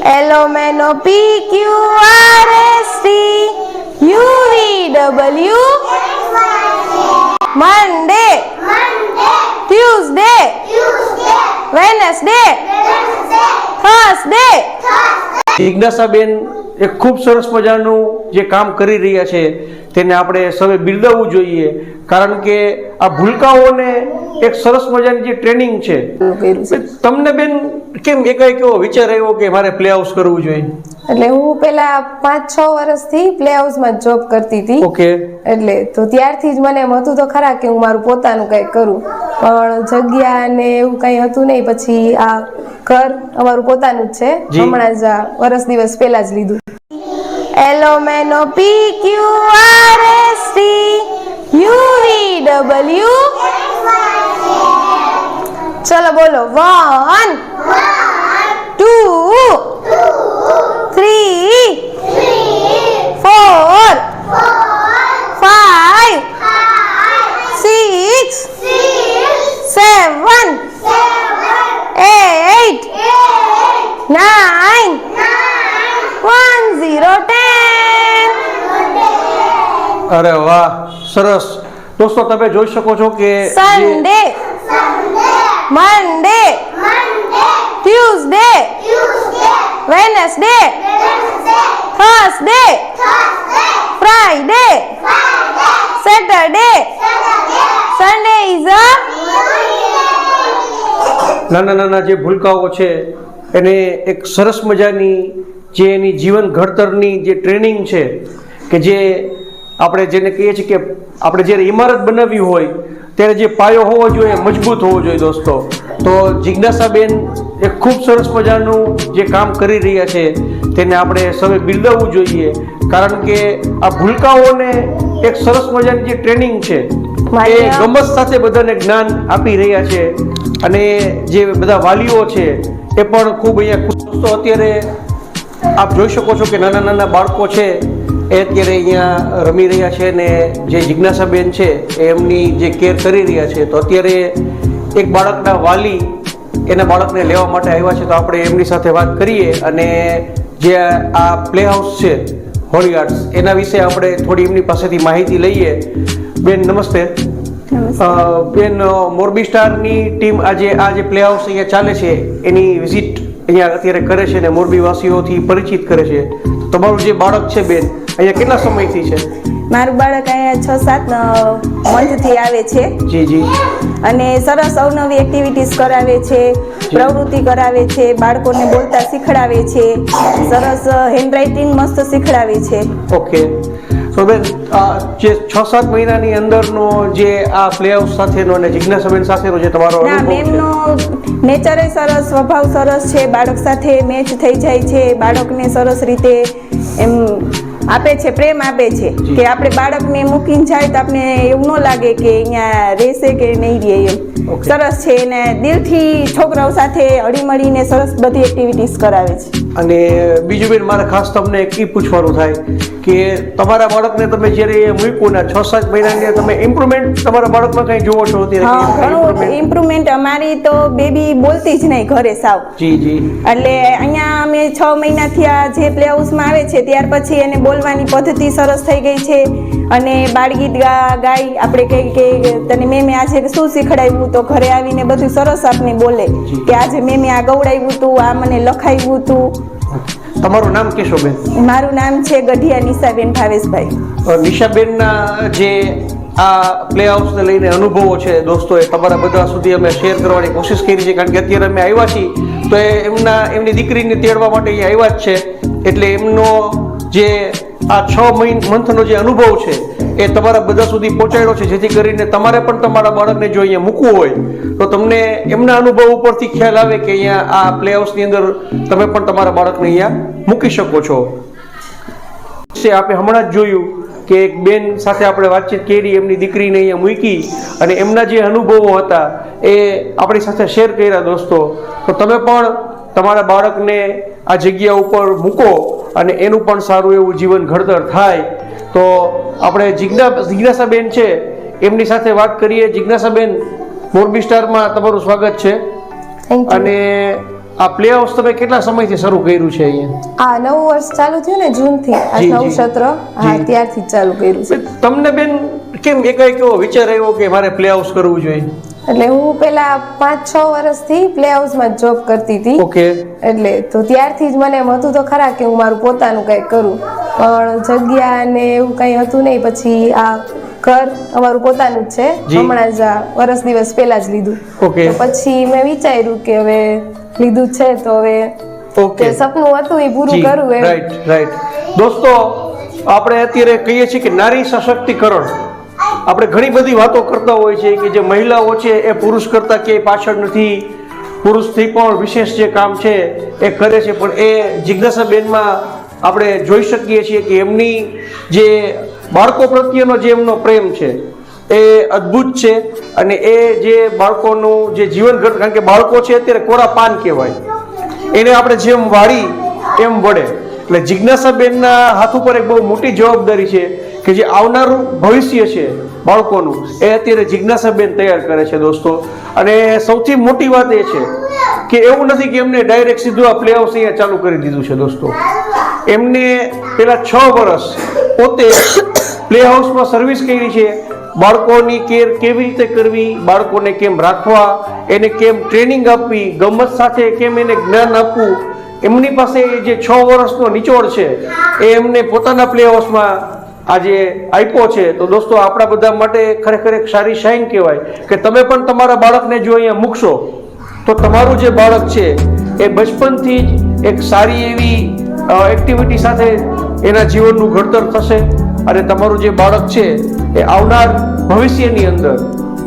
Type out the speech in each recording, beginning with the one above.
LMNOPQRST UVW Monday Tuesday Wednesday Thursday જિજ્ઞાસાબેન એક ખૂબ સરસ મજાનું જે કામ કરી રહ્યા છે તેને આપણે સૌએ બિરદાવવું જોઈએ, કારણ કે આ ભૂલકાઓને એક સરસ મજાની જે ટ્રેનિંગ છે. તમને બેન કેમ એકાએક એવો વિચાર આવ્યો કે મારે પ્લે હાઉસ કરવું જોઈએ? એટલે હું પેલા 5-6 વર્ષથી પ્લે હાઉસમાં જોબ કરતી હતી. ઓકે. એટલે તો ત્યારથી જ મને એમ હતું તો ખરા કે હું મારું પોતાનું કંઈક કરું, પણ જગ્યા ને એવું કંઈ હતું નહીં. પછી આ ઘર અમારું પોતાનું જ છે, હમણાં જ વર્ષ દિવસ પહેલા જ લીધું. LMNOPQRST UVW ચલો બોલો. 1 2 3 4 5 6 7 8 9 1 0 10. અરે વાહ, સરસ. દોસ્તો તમે જોઈ શકો છો કે Sunday Monday Tuesday Wednesday Thursday Friday Saturday Sunday is a નાના નાના જે ભૂલકાઓ છે એને એક સરસ મજાની જે એની જીવન ઘડતરની જે ટ્રેનિંગ છે કે જે આપણે જેને કહીએ છીએ કે આપણે જ્યારે ઇમારત બનાવવી હોય ત્યારે જે પાયો હોવો જોઈએ મજબૂત હોવો જોઈએ. દોસ્તો તો જિજ્ઞાસાબેન એક ખૂબ સરસ મજાનું જે કામ કરી રહ્યા છે તેને આપણે સૌએ બિરદાવવું જોઈએ, કારણ કે આ ભૂલકાઓને એક સરસ મજાની જે ટ્રેનિંગ છે એ ગમત સાથે બધાને જ્ઞાન આપી રહ્યા છે. અને જે બધા વાલીઓ છે એ પણ ખૂબ અહીંયા ખુશ. દોસ્તો અત્યારે આપ જોઈ શકો છો કે નાના નાના બાળકો છે એ અત્યારે અહીંયા રમી રહ્યા છે ને જે જિજ્ઞાસાબેન છે એ એમની જે કેર કરી રહ્યા છે. તો અત્યારે એક બાળકના વાલી એના બાળકને લેવા માટે આવ્યા છે, તો આપણે એમની સાથે વાત કરીએ અને જે આ પ્લે હાઉસ છે હોલી આર્ટ્સ એના વિશે આપણે થોડી એમની પાસેથી માહિતી લઈએ. બેન નમસ્તે. બેન, મોરબી સ્ટારની ટીમ આજે આ જે પ્લે હાઉસ અહીંયા ચાલે છે એની વિઝિટ અહીંયા અત્યારે કરે છે ને મોરબી વાસીઓથી પરિચિત કરે છે. તમારું જે બાળક છે બેન અહીંયા કેટલા સમયથી છે? મારું બાળક અહીંયા 6-7 મંથથી આવે છે. જી જી. અને સરસ અવનવી એક્ટિવિટીઝ કરાવે છે, પ્રવૃત્તિ કરાવે છે, બાળકોને બોલતા શીખડાવે છે, સરસ હેન્ડરાઇટિંગ મસ્ત શીખડાવે છે. ઓકે. તો બેન જે 6-7 મહિનાની અંદરનો જે આ પ્લે હાઉસ સાથેનો અને જિજ્ઞાસાબેન સાથેનો જે તમારો અનુભવ છે? મેમનો નેચર સરસ, સ્વભાવ સરસ છે, બાળક સાથે મેચ થઈ જાય છે, બાળકને સરસ રીતે એમ આપે છે, પ્રેમ આપે છે કે આપણે બાળકને મૂકીને જાય તો આપણે એવું ન લાગે કે અહીંયા રહેશે કે નહીં રહે એમ. સરસ છે અને દિલથી છોકરાઓ સાથે હળીમળીને સરસ બધી એક્ટિવિટીઝ કરાવે છે. અને બીજું બેન મારે ખાસ તમને એક પૂછવાનું થાય કે તમારા બાળકને તમે જ્યારે મૂક્યું ને 6-7 મહિનાની તમે ઇમ્પ્રુવમેન્ટ તમારા બાળકમાં કંઈ જોવો છો અત્યારે? ઘણું ઇમ્પ્રુવમેન્ટ. અમારી તો બેબી બોલતી જ નહીં ઘરે સાવ. જી જી. એટલે અહીંયા અમે 6 મહિનાથી આ જે પ્લે હાઉસમાં આવે છે ત્યાર પછી એને બોલવાની પદ્ધતિ સરસ થઈ ગઈ છે અને બાળગીત ગાય આપણે કઈ કે તને મેમે આજે શું શીખડાવ્યું, તો ઘરે આવીને બધું સરસ આપને બોલે કે આજે મેમે આ ગવડાવ્યું હતું, આ મને લખાવ્યું હતું. તમારું નામ કહેશો બેન? મારું નામ છે ગઢિયા નિશાબેન ભાવેશભાઈ. નિશાબેનના જે આ પ્લે હાઉસને લઈને અનુભવો છે દોસ્તો એ તમારા બધા સુધી અમે શેર કરવાની કોશિશ કરી છે, કારણ કે અત્યારે અમે આવ્યા છીએ તો એમની દીકરીને તેડવા માટે અહીંયા આવ્યા જ છે. એટલે એમનો જે આ 6 મંથનો જે અનુભવ છે એ તમારા બધા સુધી પહોંચાડ્યો છે, જેથી કરીને તમારે પણ તમારા બાળકને જો અહીંયા મૂકવું હોય તો તમને એમના અનુભવ ઉપરથી ખ્યાલ આવે કે અહીંયા આ પ્લે હાઉસની અંદર તમે પણ તમારા બાળકને અહીંયા મૂકી શકો છો. આપણે હમણાં જ જોયું કે એક બેન સાથે આપણે વાતચીત કરી, એમની દીકરીને અહીંયા મૂકી અને એમના જે અનુભવો હતા એ આપણી સાથે શેર કર્યા. દોસ્તો તો તમે પણ તમારા બાળકને આ જગ્યા ઉપર મૂકો અને એનું પણ સારું એવું જીવન ઘડતર થાય. તો આપણે જિજ્ઞાસાબેન છે એમની સાથે વાત કરીએ. જિજ્ઞાસાબેન, મોરબી સ્ટારમાં તમારું સ્વાગત છે. અને આ પ્લે હાઉસ તમે કેટલા સમયથી શરૂ કર્યું છે અહીંયા? આ નવું વર્ષ ચાલુ થયું ને જૂનથી, આ જી, નવું જી. સત્ર, હા ત્યારથી જ ચાલુ કર્યું છે. તમને બેન કેમ એકાએક એવો વિચાર આવ્યો કે મારે પ્લે હાઉસ કરવું જોઈએ? એટલે હું પેલા 5-6 વર્ષથી પ્લે હાઉસમાં જોબ કરતી હતી. ઓકે. એટલે તો ત્યારથી જ મને એમ હતું તો ખરા કે હું મારું પોતાનું કંઈક કરું, પણ જગ્યા ને એવું કંઈ હતું નહીં. પછી આ ઘર અમારું પોતાનું જ છે, જી. હમણાં જ આ વર્ષ દિવસ પહેલા જ લીધું. ઓકે. તો પછી મેં વિચાર્યું કે હવે લીધું છે તો હવે ઓકે. જે સપનું હતું એ પૂરું કરું એમ. રાઈટ. દોસ્તો, આપણે અત્યારે કહીએ છીએ કે નારી સશક્તિકરણ. આપણે ઘણી બધી વાતો કરતા હોય છે કે જે મહિલાઓ છે એ પુરુષ કરતા ક્યાંય પાછળ નથી, પુરુષથી પણ વિશેષ જે કામ છે એ કરે છે. પણ એ જિજ્ઞાસાબેનમાં આપણે જોઈ શકીએ છીએ કે એમની જે બાળકો પ્રત્યેનો જે એમનો પ્રેમ છે એ અદ્ભુત છે. અને એ જે બાળકોનું જે જીવન ઘડ, કારણ કે બાળકો છે અત્યારે કોરા પાન કહેવાય, એને આપણે જેમ વાળી એમ વળે. એટલે જિજ્ઞાસાબેનના હાથ ઉપર એક બહુ મોટી જવાબદારી છે કે જે આવનારું ભવિષ્ય છે બાળકોનું એ અત્યારે જિજ્ઞાસાબેન તૈયાર કરે છે દોસ્તો. અને સૌથી મોટી વાત એ છે કે એવું નથી કે એમને ડાયરેક્ટ સીધું આ પ્લે હાઉસ અહીંયા ચાલુ કરી દીધું છે દોસ્તો. એમને પેલા 6 વર્ષ પોતે પ્લે હાઉસમાં સર્વિસ કરી છે. બાળકોની કેર કેવી રીતે કરવી, બાળકોને કેમ રાખવા, એને કેમ ટ્રેનિંગ આપવી, ગમત સાથે કેમ એને જ્ઞાન આપવું, એમની પાસે જે 6 વર્ષનો નિચોડ છે એ એમને પોતાના પ્લે હાઉસમાં આજે આપ્યો છે. તો દોસ્તો, આપણા બધા માટે ખરેખર એક સારી શાઇન કહેવાય કે તમે પણ તમારા બાળકને જો અહીંયા મૂકશો તો તમારું જે બાળક છે એ બચપનથી જ એક સારી એવી એક્ટિવિટી સાથે એના જીવનનું ઘડતર થશે. અને તમારું જે બાળક છે એ આવનાર ભવિષ્યની અંદર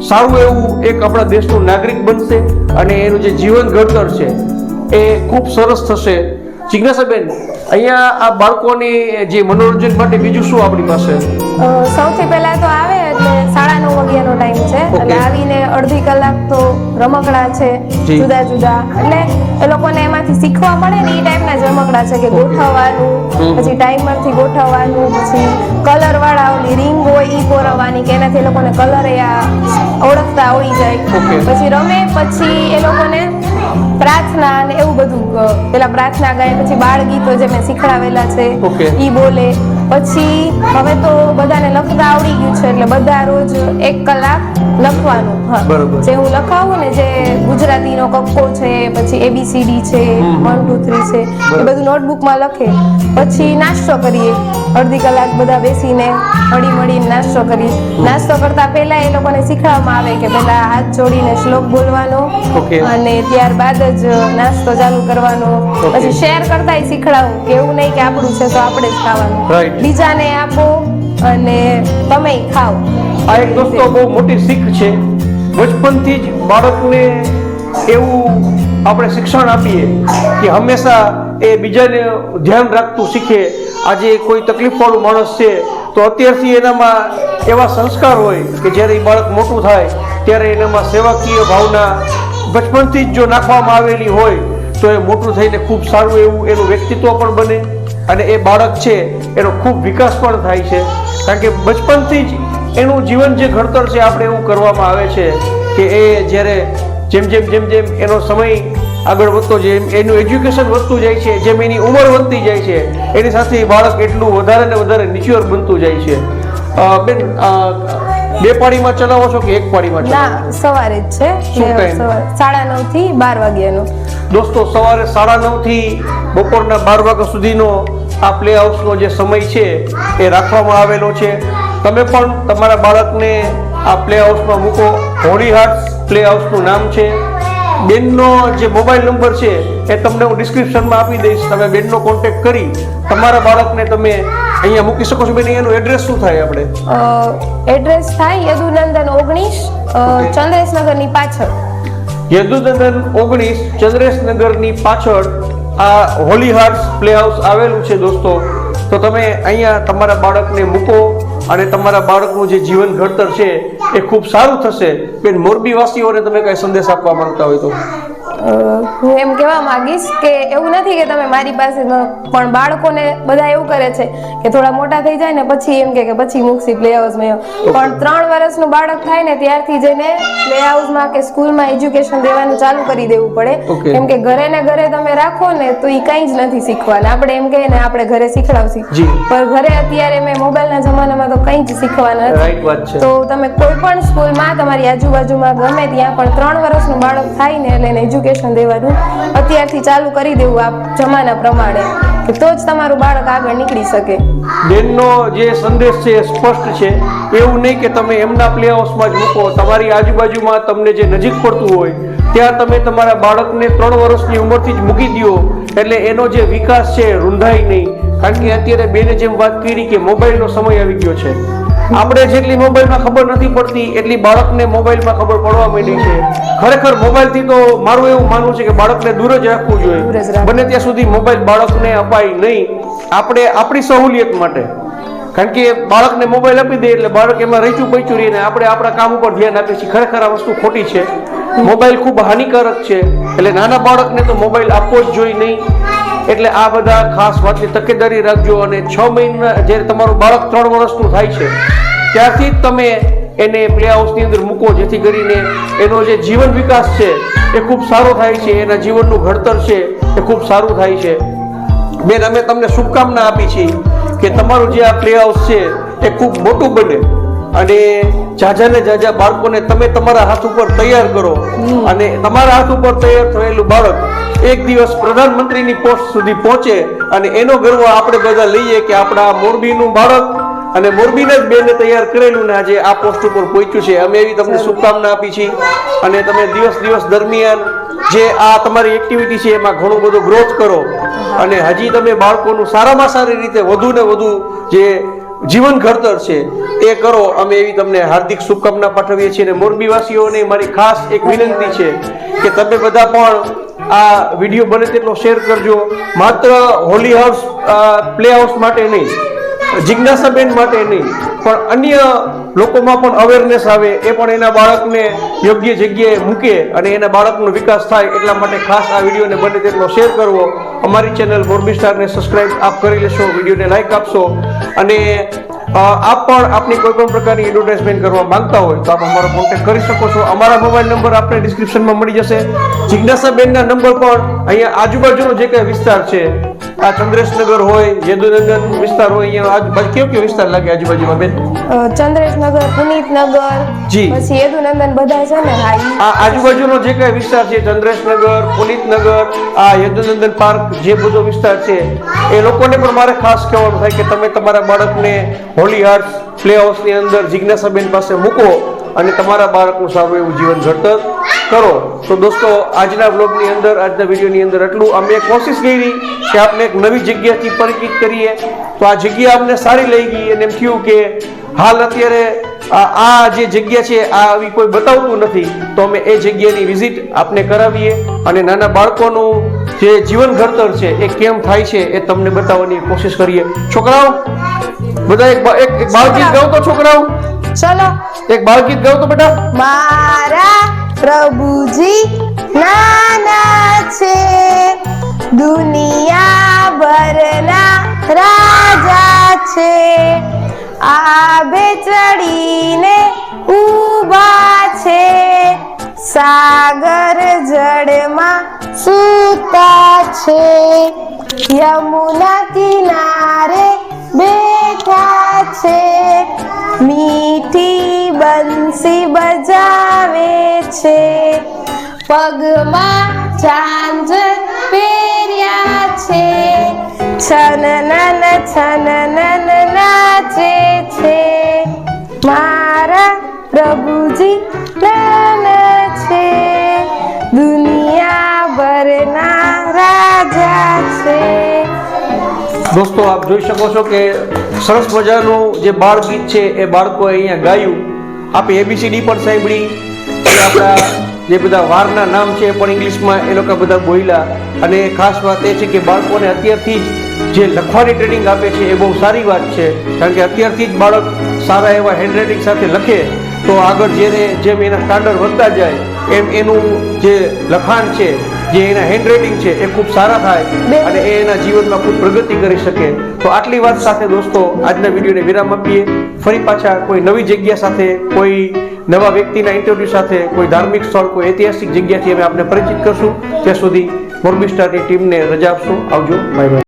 સારું એવું એક આપણા દેશનું નાગરિક બનશે અને એનું જે જીવન ઘડતર છે એ ખૂબ સરસ થશે. જિજ્ઞાસાબેન, અહીંયા આ બાળકોની જે મનોરંજન માટે બીજું શું આપણી પાસે? સૌથી પહેલા તો આવે એટલે 9:30 વાગ્યાનો ટાઈમ છે. એટલે આવીને અડધી કલાક તો રમકડા છે જી. જુદા જુદા, એટલે એ લોકોને એમાંથી શીખવા મળે ને એ ટાઈપના જ રમકડા છે કે ગોઠવવાનું, પછી ટાઈમર થી ગોઠવવાનું, પછી કલર વાળા ઓલી રિંગ હોય ઈ પોરવવાની કે એનાથી એ લોકોને કલર ઓળખતા આવડી જાય. પછી રમે, પછી એ લોકોને પ્રાર્થના ને એવું બધું, પેલા પ્રાર્થના ગાય, પછી બાળ ગીતો જે મેં શીખડાવેલા છે ઈ બોલે. પછી હવે તો બધાને લખતા આવડી ગયું છે એટલે બધા રોજ 1 કલાક લખવાનું. જે હું લખાવું ને, જે ગુજરાતીનો કક્કો છે, પછી ABCD છે, 1 2 3 છે, એ બધું નોટબુકમાં લખે. પછી નાસ્તો કરીએ, અડધી કલાક બધા બેસીને હળી મળીને નાસ્તો કરીએ. નાસ્તો કરતા પહેલા એ લોકોને શીખવામાં આવે કે પહેલા હાથ જોડીને શ્લોક બોલવાનો અને ત્યારબાદ જ નાસ્તો ચાલુ કરવાનો. પછી શેર કરતા શીખડાવું કે એવું નહીં કે આપણું છે તો આપણે જ ખાવાનું, બીજાને આપો અને તમે ખાઓ. આ એક દોસ્તો બહુ મોટી શીખ છે. બચપનથી જ બાળકને એવું આપણે શિક્ષણ આપીએ કે હંમેશા એ બીજાને ધ્યાન રાખતું શીખે. આજે કોઈ તકલીફ વાળું માણસ છે તો અત્યારથી એનામાં એવા સંસ્કાર હોય કે જ્યારે એ બાળક મોટું થાય ત્યારે એનામાં સેવાકીય ભાવના બચપનથી જ જો નાખવામાં આવેલી હોય તો એ મોટું થઈને ખૂબ સારું એવું એનું વ્યક્તિત્વ પણ બને અને એ બાળક છે એનો ખૂબ વિકાસ પણ થાય છે. કારણ કે બચપનથી જ એનું જીવન જે ઘડતર છે આપણે એવું કરવામાં આવે છે કે એ જ્યારે જેમ જેમ એનો સમય આગળ વધતો જાય, એનું એજ્યુકેશન વધતું જાય છે, જેમ એની ઉંમર વધતી જાય છે, એની સાથે બાળક એટલું વધારે ને વધારે નિચ્યોર બનતું જાય છે. બેન, 2 પાળીમાં ચલાવો છો કે 1 પાળીમાં ચલાવો? ના, સવારે જ છે. શું time? 9:30 થી 12 વાગ્યાનો. દોસ્તો, સવારે 9:30 થી બપોરના 12 વાગ્યા સુધીનો આ પ્લે હાઉસનો જે સમય છે એ રાખવામાં આવેલો છે. તમે પણ તમારા બાળકને આ પ્લે હાઉસમાં મૂકો. હોલી હાર્ટ્સ પ્લે હાઉસનું નામ છે. બેનનો જે મોબાઈલ નંબર છે એ તમને હું ડિસ્ક્રિપ્શનમાં આપી દઈશ. તમે બેનનો કોન્ટેક્ટ કરી તમારા બાળકને તમે અહીંયા મૂકી શકો છો. બેન, એનું એડ્રેસ શું થાય આપણે? એડ્રેસ થાય યદુનંદન 19, ચંદ્રેશનગરની પાછળ. યદુનંદન 19, ચંદ્રેશનગરની પાછળ આ હોલી હાર્ટ્સ પ્લે હાઉસ આવેલું છે દોસ્તો. તો તમે અહીંયા તમારા બાળકને મૂકો અને તમારા બાળકનું જે જીવન ઘડતર છે એ ખૂબ સારું થશે. બેન, મોરબી વાસીઓને તમે કઈ સંદેશ આપવા માંગતા હોય તો? હું એમ કહેવા માંગીશ કે એવું નથી કે તમે મારી પાસે પણ બાળકોને બધા એવું કરે છે કે થોડા મોટા થઈ જાય ને પછી એમ કે પછી મૂકશી પ્લે હાઉસમાં. પણ 3 વર્ષનું બાળક થાય ને ત્યારથી જઈને પ્લે હાઉસમાં કે સ્કૂલમાં એજ્યુકેશન દેવાનું ચાલુ કરી દેવું પડે. કેમ કે ઘરે ને ઘરે તમે રાખો ને તો એ કંઈ જ નથી શીખવાના. આપણે એમ કહીએ ને આપણે ઘરે શીખડાવશી, પણ ઘરે અત્યારે મેં મોબાઈલના જમાનામાં તો કંઈ જ શીખવાના નથી. તો તમે કોઈ પણ સ્કૂલમાં તમારી આજુબાજુમાં ગમે ત્યાં પણ 3 વર્ષનું બાળક થાય ને એટલે એને એજ્યુકેશન દેવાનું અત્યારથી ચાલુ કરી દેવું આ જમાના પ્રમાણે, કે તો જ તમારું બાળક આગળ નીકળી શકે. બેનનો જે સંદેશ છે સ્પષ્ટ છે. એવું નહીં કે તમે એમના પ્લે હાઉસમાં જ મૂકો, તમારી આજુબાજુમાં તમને જે નજીક પડતું હોય ત્યાં તમે તમારા બાળકને 3 વર્ષની ઉંમરથી જ મૂકી દો, એટલે એનો જે વિકાસ છે રૂંધાય નહીં. કારણ કે અત્યારે બેને જેમ વાત કરી કે મોબાઈલનો સમય આવી ગયો છે. આપણે જેટલી મોબાઈલમાં ખબર નથી પડતી એટલી બાળકને મોબાઈલમાં ખબર પડવા માંડી છે. ખરેખર મોબાઈલથી તો મારું એવું માનવું છે કે બાળકને દૂર જ રાખવું જોઈએ. બને ત્યાં સુધી મોબાઈલ બાળકને અપાય નહીં. આપણે આપણી સહુલિયત માટે, કારણ કે બાળકને મોબાઈલ આપી દે એટલે બાળક એમાં રહીચું પૈચું રહીને આપણે આપણા કામ ઉપર ધ્યાન આપીએ છીએ. ખરેખર આ વસ્તુ ખોટી છે. મોબાઈલ ખૂબ હાનિકારક છે, એટલે નાના બાળકને તો મોબાઈલ આપવો જ જોઈએ નહીં. એટલે આ બધા ખાસ વાતની તકેદારી રાખજો. અને 6 મહિના જ્યારે તમારું બાળક 3 વર્ષનું થાય છે ત્યારથી જ તમે એને પ્લે હાઉસની અંદર મૂકો, જેથી કરીને એનો જે જીવન વિકાસ છે એ ખૂબ સારો થાય છે, એના જીવનનું ઘડતર છે એ ખૂબ સારું થાય છે. બેન, અમે તમને શુભકામના આપી છે કે તમારું જે આ પ્લે હાઉસ છે એ ખૂબ મોટું બને અને જાજા ને જાજા બાળકોને તમે તમારા હાથ ઉપર તૈયાર કરો, અને તમારા હાથ ઉપર તૈયાર થયેલું બાળક એક દિવસ પ્રધાનમંત્રીની પોસ્ટ સુધી પહોંચે અને એનો ગર્વ આપણે બધા લઈએ કે આપણા મોરબીનું બાળક અને મોરબીના જ બેને તૈયાર કરેલું ને આજે આ પોસ્ટ ઉપર પહોંચ્યું છે. અમે એવી તમને શુભકામના આપી છે. અને તમે દિવસ દરમિયાન જે આ તમારી એક્ટિવિટી છે એમાં ઘણો બધો ગ્રોથ કરો અને હજી તમે બાળકોનું સારામાં સારી રીતે વધુ ને વધુ જે જીવન ઘડતર છે એ કરો. અમે એવી તમને હાર્દિક શુભકામના પાઠવીએ છીએ. અને મોરબીવાસીઓને મારી ખાસ એક વિનંતી છે કે તમે બધા પણ આ વિડીયો બને તેટલો શેર કરજો. માત્ર હોલી હાઉસ પ્લે હાઉસ માટે નહીં, જિજ્ઞાસાબેન માટે નહીં, પણ અન્ય લોકોમાં પણ અવેરનેસ આવે, એ પણ એના બાળકને યોગ્ય જગ્યાએ મૂકે અને એના બાળકનો વિકાસ થાય. એટલા માટે ખાસ આ વિડીયોને બને તેટલો શેર કરવો. અમારી ચેનલ મોરબી સ્ટારને સબસ્ક્રાઇબ આપ કરી લેશો, વિડીયોને લાઈક આપશો. અને આપ પણ આપની કોઈ પણ પ્રકારની એડવર્ટાઇઝમેન્ટ કરવા માંગતા હોય તો આપ અમારો કોન્ટેક્ટ કરી શકો છો. અમારા મોબાઈલ નંબર આપને ડિસ્ક્રિપ્શનમાં મળી જશે. જિજ્ઞાસાબેનના નંબર પણ અહીંયા આજુબાજુનો જે કંઈ વિસ્તાર છે, આ ચંદ્રેશનગર હોય, યદુનંદન વિસ્તાર હોય, અહીંયા કયો વિસ્તાર લાગે આજુબાજુમાં બેન? ચંદ્રેશનગર, પુનિતનગર, જી, પછી યદુનંદન બધા છે ને. આ આજુબાજુનો જે કઈ વિસ્તાર છે, ચંદ્રેશનગર, પુનિતનગર, આ યદુનંદન પાર્ક, જે બધો વિસ્તાર છે, એ લોકોને પણ મારે ખાસ કહેવાનું થાય કે તમે તમારા બાળકને હોલી હાર્ટ્સ પ્લે હાઉસની અંદર જિજ્ઞાસાબેન પાસે મૂકો અને તમારા બાળકનું સારું એવું જીવન ઘડતર કરો. તો દોસ્તો, આજના બ્લોગની અંદર, આજના વિડીયોની અંદર એટલું. અમે કોશિશ કરી કે આપણે એક નવી જગ્યાથી પરિચિત કરીએ. તો આ જગ્યા અમને સારી લઈ ગઈ અને એમ થયું કે હાલ અત્યારે આ જે જગ્યા છે આ આવી કોઈ બતાવતું નથી, તો અમે એ જગ્યાની વિઝિટ આપને કરાવીએ અને નાના બાળકોનું જે જીવન ઘડતર છે એ કેમ થાય છે એ તમને બતાવવાની કોશિશ કરીએ. છોકરાઓ બધા એક બાળગીત ગાઓ તો. છોકરાઓ ચલો એક બાળગીત ગાઓ તો બેટા. મારા પ્રભુજી નાના છે, દુનિયા ભરના રાજા છે, આભે ચડીને ઊભા છે, સાગર જળમાં સૂતા છે, યમુના કિનારે બેઠા છે, મીઠી બંસી બજાવે છે, પગમાં ઝાંઝર પહેર્યા છે, છનનન નાચે છે, મારા પ્રભુજી નાના છે, દુનિયા ભરના રાજા છે. દોસ્તો, આપ જોઈ શકો છો કે સરસ મજાનું જે બાળ ગીત છે એ બાળકોએ અહીંયા ગાયું. આપણે ABCD પણ સાંભળી, આપણા જે બધા વારના નામ છે પણ ઇંગ્લિશમાં એ લોકો બધા બોલ્યા. અને ખાસ વાત એ છે કે બાળકોને અત્યારથી જ જે લખવાની ટ્રેનિંગ આપે છે એ બહુ સારી વાત છે. કારણ કે અત્યારથી જ બાળક સારા એવા હેન્ડરાઇટિંગ સાથે લખે તો આગળ જેમ એના સ્ટાન્ડર્ડ વધતા જાય એનું જે લખાણ છે, જે એના હેન્ડરાઇટિંગ છે એ ખૂબ સારા થાય અને એ એના જીવનમાં ખૂબ પ્રગતિ કરી શકે. તો આટલી વાત સાથે દોસ્તો આજના વિડીયોને વિરામ આપીએ. ફરી પાછા કોઈ નવી જગ્યા સાથે, કોઈ નવા વ્યક્તિના ઇન્ટરવ્યૂ સાથે, કોઈ ધાર્મિક સ્થળ, કોઈ ઐતિહાસિક જગ્યાથી અમે આપને પરિચિત કરશું. ત્યાં સુધી મોરબી સ્ટારની ટીમને રજા આપશું. આવજો. Bye bye.